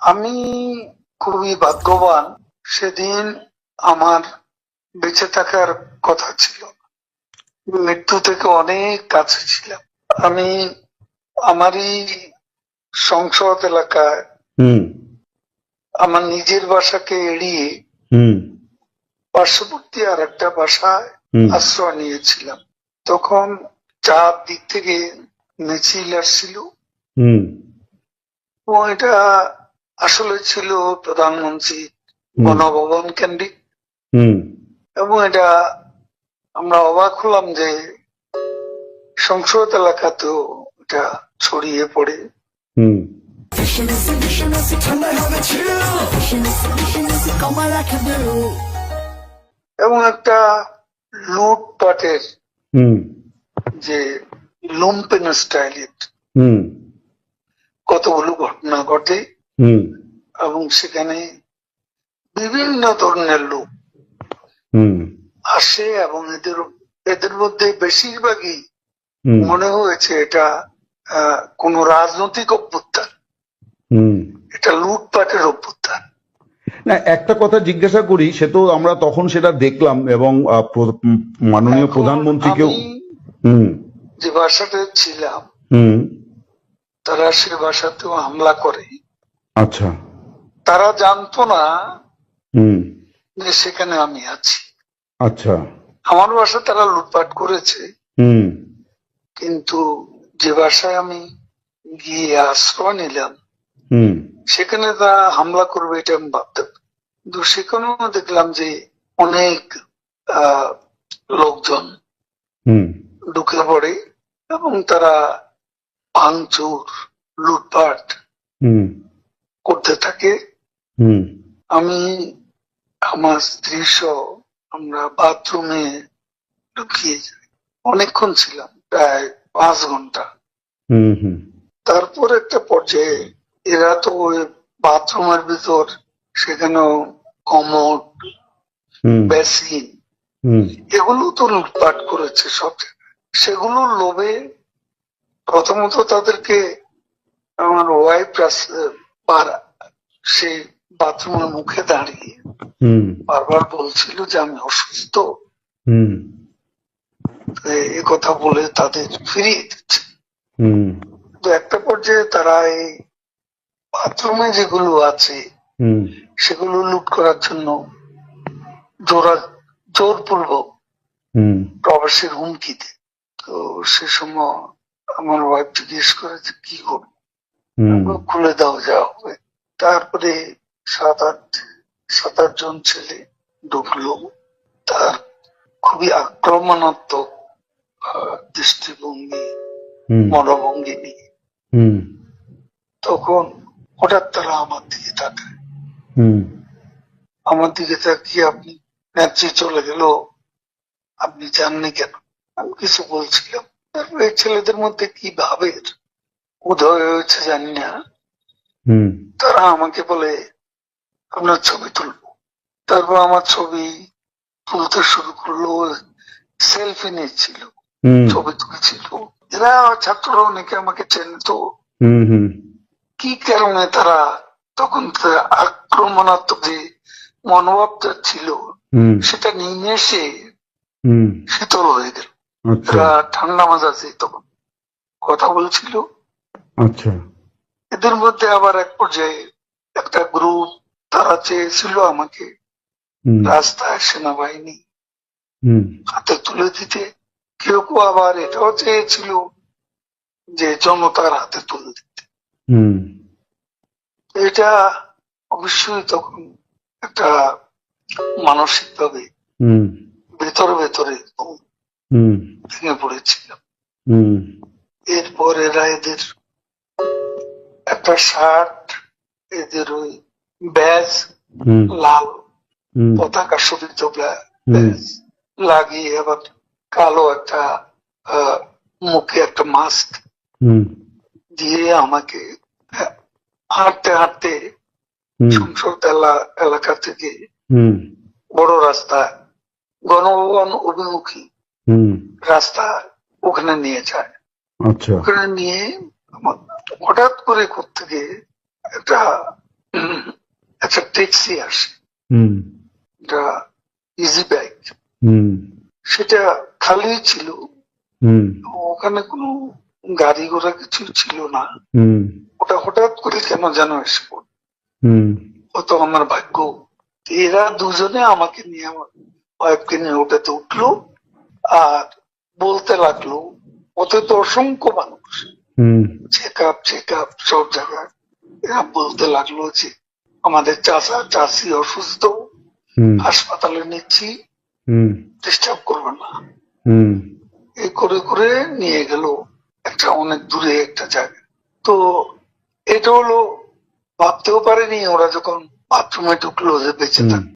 আমি খুবই ভাগ্যবান, সেদিন আমার বেঁচে থাকার কথা ছিল, মৃত্যু থেকে অনেক কাছে ছিলাম। আমি আমারই সংসদ এলাকায় আমার নিজের বাসাকে এড়িয়ে পার্শ্ববর্তী আর একটা বাসায় আশ্রয় নিয়েছিলাম। তখন চার দিক থেকে মিছিল আসছিল এবং এটা আসলে ছিল প্রধানমন্ত্রী গণভবন কেন্দ্রিক, এবং এটা আমরা অবাক হলাম যে সংসদ এলাকাতেও এটা ছড়িয়ে পড়ে। এবং একটা লুটপাটের যে লুম্পেন স্টাইলের কতগুলো ঘটনা ঘটে, এবং সেখানে বিভিন্ন ধরনের লোক আসে, এবং এদের মধ্যে বেশিরভাগই মনে হয়েছে এটা কোন রাজনৈতিক অভ্যুত্থান, এটা লুটপাটের অভ্যুত্থান। না, একটা কথা জিজ্ঞাসা করি, সে তো আমরা তখন সেটা দেখলাম এবং মাননীয় প্রধানমন্ত্রীকেও যে বাসাতে ছিলাম তারা সে বাসাতেও হামলা করে। আচ্ছা, তারা জানতো না যে সেখানে আমি আছি। আচ্ছা, আমার বাসা তারা লুটপাট করেছে, কিন্তু যে বাসায় আমি গিয়ে আশ্রয় নিলাম সেখানে তারা হামলা করবে এটা আমি ভাবতাম। কিন্তু সেখানেও দেখলাম যে অনেক লোকজন ঢুকে পড়ে এবং তারা ভাঙচুর লুটপাট করতে থাকে। আমি আমার স্ত্রী সহ আমরা বাথরুমে ঢুকিয়ে যাই, অনেকক্ষণ ছিলাম, প্রায় 5 ঘন্টা। তারপর একটা পর্যায়ে এরা তো ওই বাথরুমের ভিতর সেখানেও কমোড, বেসিন এগুলো তো লুটপাট করেছে সব জায়গায়। সেগুলোর লোভে প্রথমত তাদেরকে আমার ওয়াইফ সেই বাথরুমের মুখে দাঁড়িয়ে বারবার বলছিল যে আমি অসুস্থ, এ কথা বলে তাদের ফিরিয়ে দিচ্ছে। তো একটা পর্যায়ে তারা এই বাথরুমে যেগুলো আছে সেগুলো লুট করার জন্য জোরপূর্বক প্রবেশের হুমকি দেয়। তো সে সময় আমার ওয়াইফ জিজ্ঞেস করে যে কি করবো, খুলে দাও যা হবে। তারপরে 7-8 জন ছেলে ঢুকলো, তার খুবই আক্রমণাত্মক দৃষ্টিভঙ্গি মনোভঙ্গি নিয়ে। তখন হঠাৎ তারা আমার দিকে তাকায়, আমার দিকে তাকিয়ে আপনি নেত্রী চলে গেল, আপনি জাননি কেন? আমি কিছু বলছিলাম। তারপরে ছেলেদের মধ্যে কি ভাবের উদয় হয়েছে জানি না, তারা আমাকে বলে আপনার ছবি তুলবো। তারপর আমার ছবি তুলতে শুরু করলো, সেলফি নিচ্ছিল, ছবি তুলছিল। এরা ছাত্ররা অনেকে আমাকে চেনে, তো কি কারণে তারা তখন আক্রমণাত্মক যে মনোভাবটা ছিল সেটা নিয়ে এসে শীতল হয়ে গেল। এরা ঠান্ডা মাজাজে তখন কথা বলছিল। আচ্ছা, এদের মধ্যে আবার এক পর্যায়ে একটা গ্রুপ তারা চেয়েছিল আমাকে রাস্তায় সেনাবাহিনী হাতে তুলে দিতে, কেউ কেউ আবার এটাও চেয়েছিল যে জনতার হাতে তুলে দিতে। এটা অবশ্যই তখন একটা মানসিক ভাবে ভেতরে ভেঙে পড়েছিলাম। এরপর এরা এদের একটা শার্ট, এদের ওই ব্যাজ, লাল পতাকা শোভিত ব্যাজ লাগিয়ে আবার কালো একটা মুখে একটা মাস্ক দিয়ে আমাকে হাঁটতে হাঁটতে সংসদ এলাকা থেকে বড় রাস্তা গণভবন অভিমুখী রাস্তা ওখানে নিয়ে যায়। ওখানে নিয়ে হঠাৎ করে কোত্থেকে একটা ট্যাক্সি আসে, হুম একটা ইজি বাইক, হুম সেটা খালি ছিল, হুম ওখানে কোনো গাড়ি ঘোড়া কিছু ছিল না। হুম ওটা হঠাৎ করে কেন যেন এসে পড়ল। হুম কত আমার ভাগ্য, এরা দুজনে আমাকে নিয়ে, আমার ওয়াইফকে নিয়ে ওটাতে উঠলো আর বলতে লাগলো, ওতে তো অসংখ্য মানুষ, হুম চেক আপ সব জায়গায়। এরা বলতে লাগলো যে আমাদের চাচা চাচি অসুস্থ, হুম হাসপাতালে নিচ্ছি, হুম ডিস্টার্ব করবে না। হুম এই করে করে নিয়ে গেল একটা অনেক দূরে একটা জায়গায়। তো এটা হলো, ভাবতেও পারেনি ওরা যখন বাথরুমে ঢুকলো যে বেঁচে হুম থাকবে।